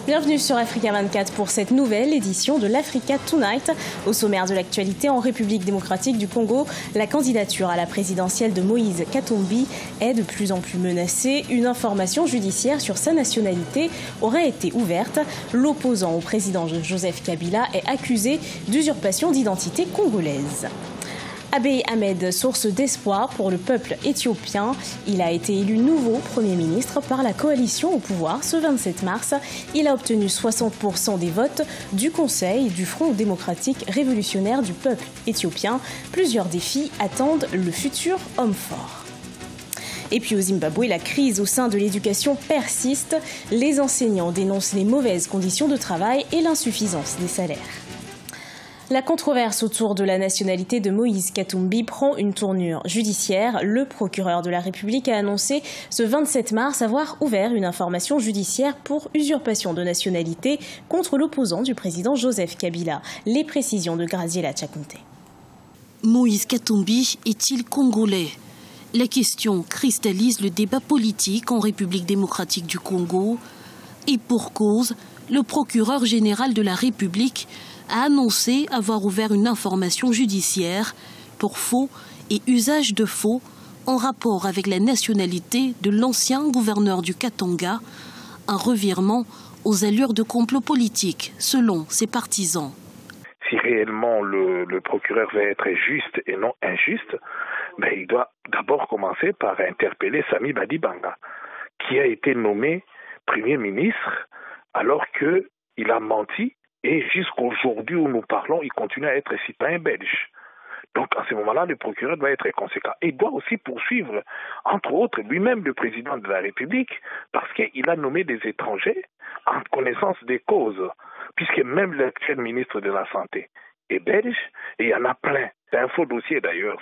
Bienvenue sur Africa 24 pour cette nouvelle édition de l'Africa Tonight. Au sommaire de l'actualité en République démocratique du Congo, la candidature à la présidentielle de Moïse Katumbi est de plus en plus menacée. Une information judiciaire sur sa nationalité aurait été ouverte. L'opposant au président Joseph Kabila est accusé d'usurpation d'identité congolaise. Abiy Ahmed, source d'espoir pour le peuple éthiopien. Il a été élu nouveau Premier ministre par la coalition au pouvoir ce 27 mars. Il a obtenu 60% des votes du Conseil du Front démocratique révolutionnaire du peuple éthiopien. Plusieurs défis attendent le futur homme fort. Et puis au Zimbabwe, la crise au sein de l'éducation persiste. Les enseignants dénoncent les mauvaises conditions de travail et l'insuffisance des salaires. La controverse autour de la nationalité de Moïse Katumbi prend une tournure judiciaire. Le procureur de la République a annoncé ce 27 mars avoir ouvert une information judiciaire pour usurpation de nationalité contre l'opposant du président Joseph Kabila. Les précisions de Graziella Tchakounté. Moïse Katumbi est-il congolais? La question cristallise le débat politique en République démocratique du Congo. Et pour cause, le procureur général de la République a annoncé avoir ouvert une information judiciaire pour faux et usage de faux en rapport avec la nationalité de l'ancien gouverneur du Katanga, un revirement aux allures de complot politique, selon ses partisans. Si réellement le procureur veut être juste et non injuste, il doit d'abord commencer par interpeller Sami Badibanga, qui a été nommé Premier ministre alors qu'il a menti. Et jusqu'aujourd'hui où nous parlons, il continue à être citoyen belge. Donc à ce moment-là, le procureur doit être conséquent. Et doit aussi poursuivre, entre autres, lui-même le président de la République, parce qu'il a nommé des étrangers en connaissance des causes, puisque même l'actuel ministre de la Santé est belge, et il y en a plein. C'est un faux dossier d'ailleurs,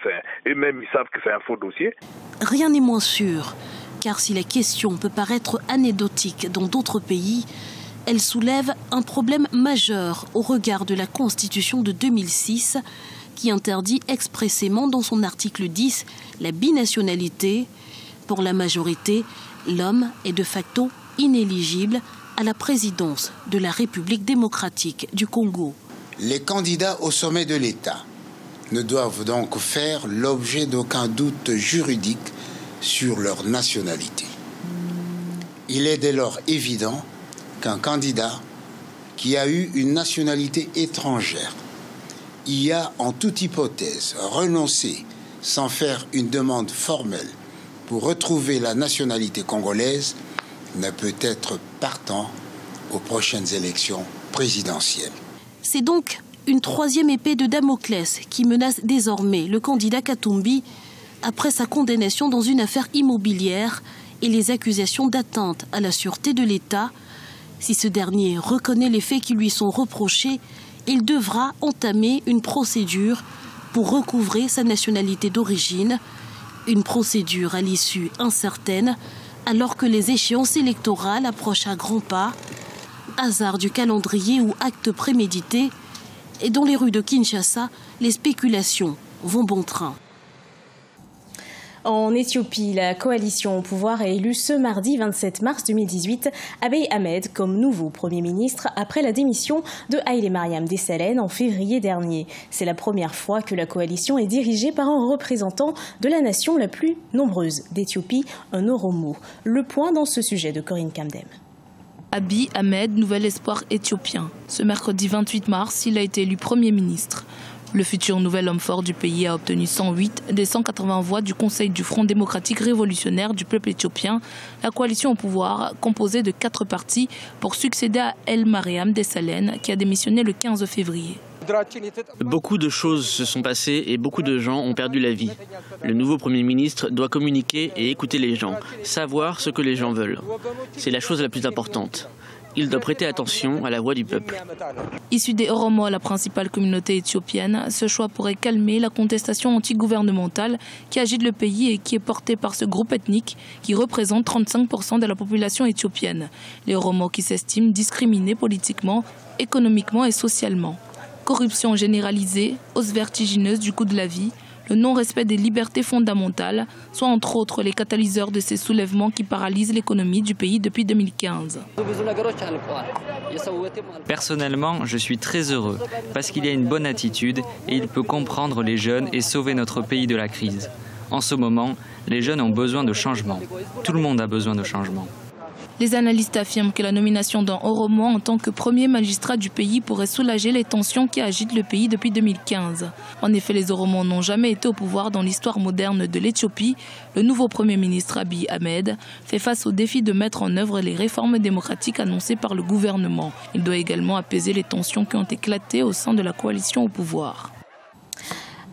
eux-mêmes ils savent que c'est un faux dossier. Rien n'est moins sûr, car si la question peut paraître anecdotique dans d'autres pays, elle soulève un problème majeur au regard de la Constitution de 2006 qui interdit expressément dans son article 10 la binationalité. Pour la majorité, l'homme est de facto inéligible à la présidence de la République démocratique du Congo. Les candidats au sommet de l'État ne doivent donc faire l'objet d'aucun doute juridique sur leur nationalité. Il est dès lors évident qu'un candidat qui a eu une nationalité étrangère y a en toute hypothèse renoncé sans faire une demande formelle pour retrouver la nationalité congolaise ne peut être partant aux prochaines élections présidentielles. C'est donc une troisième épée de Damoclès qui menace désormais le candidat Katumbi après sa condamnation dans une affaire immobilière et les accusations d'atteinte à la sûreté de l'État. Si ce dernier reconnaît les faits qui lui sont reprochés, il devra entamer une procédure pour recouvrer sa nationalité d'origine. Une procédure à l'issue incertaine, alors que les échéances électorales approchent à grands pas. Hasard du calendrier ou acte prémédité, et dans les rues de Kinshasa, les spéculations vont bon train. En Éthiopie, la coalition au pouvoir a élu ce mardi 27 mars 2018 Abiy Ahmed comme nouveau Premier ministre après la démission de Haïlé Mariam Desalegn en février dernier. C'est la première fois que la coalition est dirigée par un représentant de la nation la plus nombreuse d'Éthiopie, un Oromo. Le point dans ce sujet de Corinne Kamdem. Abiy Ahmed, nouvel espoir éthiopien. Ce mercredi 28 mars, il a été élu Premier ministre. Le futur nouvel homme fort du pays a obtenu 108 des 180 voix du Conseil du Front démocratique révolutionnaire du peuple éthiopien, la coalition au pouvoir composée de 4 partis pour succéder à Haïlé Mariam Desalegn qui a démissionné le 15 février. Beaucoup de choses se sont passées et beaucoup de gens ont perdu la vie. Le nouveau Premier ministre doit communiquer et écouter les gens, savoir ce que les gens veulent. C'est la chose la plus importante. Il doit prêter attention à la voix du peuple. Issu des Oromo, la principale communauté éthiopienne, ce choix pourrait calmer la contestation antigouvernementale qui agite le pays et qui est portée par ce groupe ethnique qui représente 35% de la population éthiopienne. Les Oromo qui s'estiment discriminés politiquement, économiquement et socialement. Corruption généralisée, hausse vertigineuse du coût de la vie, le non-respect des libertés fondamentales, soit entre autres les catalyseurs de ces soulèvements qui paralysent l'économie du pays depuis 2015. Personnellement, je suis très heureux parce qu'il y a une bonne attitude et il peut comprendre les jeunes et sauver notre pays de la crise. En ce moment, les jeunes ont besoin de changement. Tout le monde a besoin de changement. Les analystes affirment que la nomination d'un Oromo en tant que premier magistrat du pays pourrait soulager les tensions qui agitent le pays depuis 2015. En effet, les Oromos n'ont jamais été au pouvoir dans l'histoire moderne de l'Éthiopie. Le nouveau Premier ministre Abiy Ahmed fait face au défi de mettre en œuvre les réformes démocratiques annoncées par le gouvernement. Il doit également apaiser les tensions qui ont éclaté au sein de la coalition au pouvoir.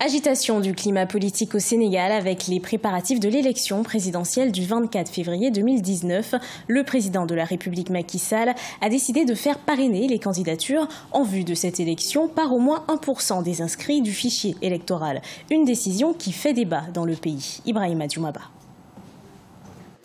Agitation du climat politique au Sénégal avec les préparatifs de l'élection présidentielle du 24 février 2019. Le président de la République Macky Sall a décidé de faire parrainer les candidatures en vue de cette élection par au moins 1% des inscrits du fichier électoral. Une décision qui fait débat dans le pays. Ibrahima Djoumaba.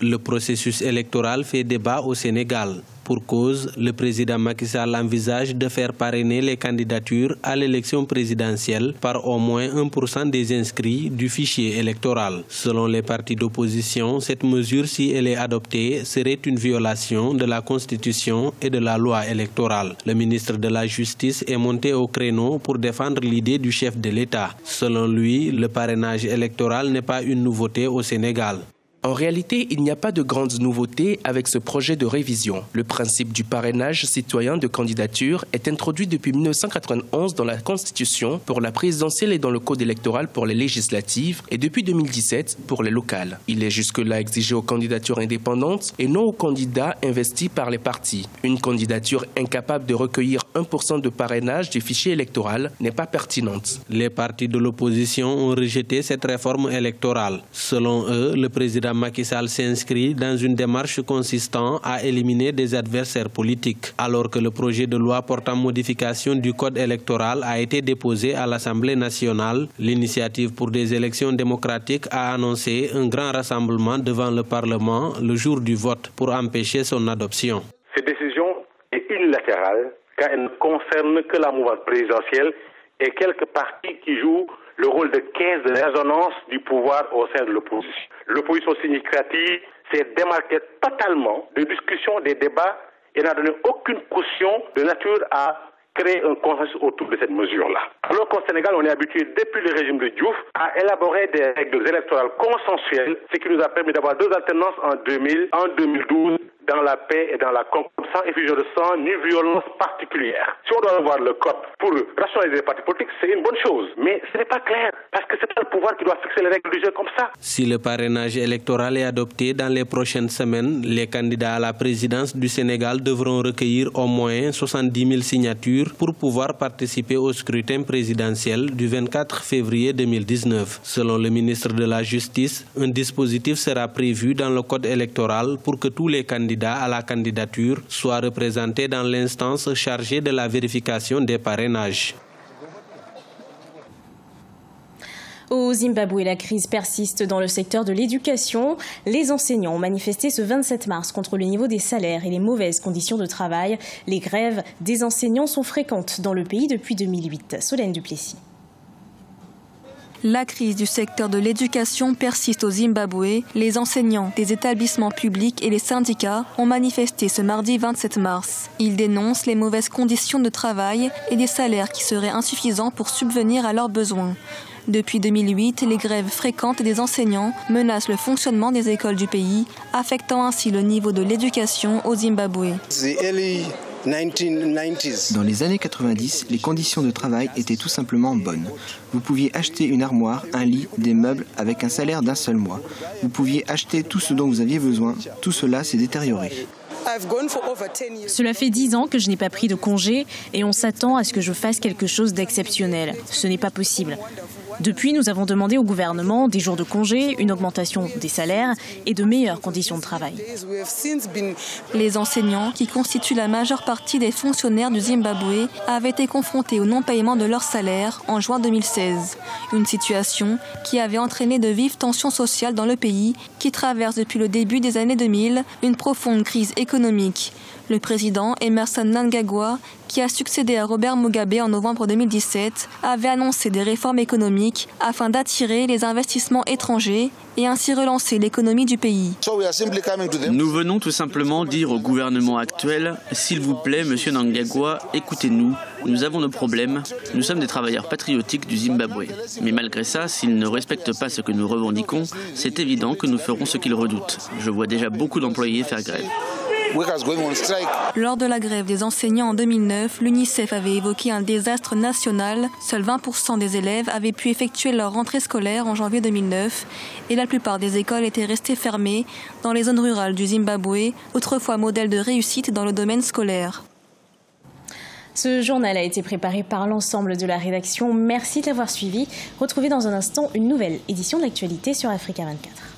Le processus électoral fait débat au Sénégal. Pour cause, le président Macky Sall envisage de faire parrainer les candidatures à l'élection présidentielle par au moins 1% des inscrits du fichier électoral. Selon les partis d'opposition, cette mesure, si elle est adoptée, serait une violation de la Constitution et de la loi électorale. Le ministre de la Justice est monté au créneau pour défendre l'idée du chef de l'État. Selon lui, le parrainage électoral n'est pas une nouveauté au Sénégal. En réalité, il n'y a pas de grandes nouveautés avec ce projet de révision. Le principe du parrainage citoyen de candidature est introduit depuis 1991 dans la Constitution pour la présidentielle et dans le Code électoral pour les législatives et depuis 2017 pour les locales. Il est jusque-là exigé aux candidatures indépendantes et non aux candidats investis par les partis. Une candidature incapable de recueillir 1% de parrainage du fichier électoral n'est pas pertinente. Les partis de l'opposition ont rejeté cette réforme électorale. Selon eux, le président Macky Sall s'inscrit dans une démarche consistant à éliminer des adversaires politiques. Alors que le projet de loi portant modification du code électoral a été déposé à l'Assemblée nationale, l'initiative pour des élections démocratiques a annoncé un grand rassemblement devant le Parlement le jour du vote pour empêcher son adoption. Cette décision est unilatérale car elle ne concerne que la mouvance présidentielle et quelques partis qui jouent le rôle de caisse de résonance du pouvoir au sein de l'opposition. L'opposition significative s'est démarquée totalement de discussions, des débats et n'a donné aucune caution de nature à créer un consensus autour de cette mesure-là. Alors qu'au Sénégal, on est habitué depuis le régime de Diouf à élaborer des règles électorales consensuelles, ce qui nous a permis d'avoir deux alternances en 2000, en 2012, dans la paix et dans la concorde, sans effusion de sang ni violence particulière. Si on doit revoir le code pour rationaliser les partis politiques, c'est une bonne chose, mais ce n'est pas clair, parce que c'est pas le pouvoir qui doit fixer les règles du jeu comme ça. Si le parrainage électoral est adopté dans les prochaines semaines, les candidats à la présidence du Sénégal devront recueillir au moins 70 000 signatures pour pouvoir participer au scrutin présidentiel du 24 février 2019. Selon le ministre de la Justice, un dispositif sera prévu dans le code électoral pour que tous les candidats à la candidature soient représentés dans l'instance chargée de la vérification des parrainages. Au Zimbabwe, la crise persiste dans le secteur de l'éducation. Les enseignants ont manifesté ce 27 mars contre le niveau des salaires et les mauvaises conditions de travail. Les grèves des enseignants sont fréquentes dans le pays depuis 2008. Solène Duplessis. La crise du secteur de l'éducation persiste au Zimbabwe. Les enseignants des établissements publics et les syndicats ont manifesté ce mardi 27 mars. Ils dénoncent les mauvaises conditions de travail et des salaires qui seraient insuffisants pour subvenir à leurs besoins. Depuis 2008, les grèves fréquentes des enseignants menacent le fonctionnement des écoles du pays, affectant ainsi le niveau de l'éducation au Zimbabwe. Dans les années 90, les conditions de travail étaient tout simplement bonnes. Vous pouviez acheter une armoire, un lit, des meubles avec un salaire d'un seul mois. Vous pouviez acheter tout ce dont vous aviez besoin. Tout cela s'est détérioré. Cela fait 10 ans que je n'ai pas pris de congé et on s'attend à ce que je fasse quelque chose d'exceptionnel. Ce n'est pas possible. Depuis, nous avons demandé au gouvernement des jours de congé, une augmentation des salaires et de meilleures conditions de travail. Les enseignants, qui constituent la majeure partie des fonctionnaires du Zimbabwe, avaient été confrontés au non-paiement de leur salaire en juin 2016. Une situation qui avait entraîné de vives tensions sociales dans le pays, qui traverse depuis le début des années 2000 une profonde crise économique. Le président Emerson Mnangagwa, qui a succédé à Robert Mugabe en novembre 2017, avait annoncé des réformes économiques afin d'attirer les investissements étrangers et ainsi relancer l'économie du pays. Nous venons tout simplement dire au gouvernement actuel, s'il vous plaît, monsieur Mnangagwa, écoutez-nous, nous avons nos problèmes, nous sommes des travailleurs patriotiques du Zimbabwe. Mais malgré ça, s'ils ne respectent pas ce que nous revendiquons, c'est évident que nous ferons ce qu'ils redoutent. Je vois déjà beaucoup d'employés faire grève. Lors de la grève des enseignants en 2009, l'UNICEF avait évoqué un désastre national. Seuls 20% des élèves avaient pu effectuer leur rentrée scolaire en janvier 2009 et la plupart des écoles étaient restées fermées dans les zones rurales du Zimbabwe, autrefois modèle de réussite dans le domaine scolaire. Ce journal a été préparé par l'ensemble de la rédaction. Merci de l'avoir suivi. Retrouvez dans un instant une nouvelle édition de l'actualité sur Africa 24.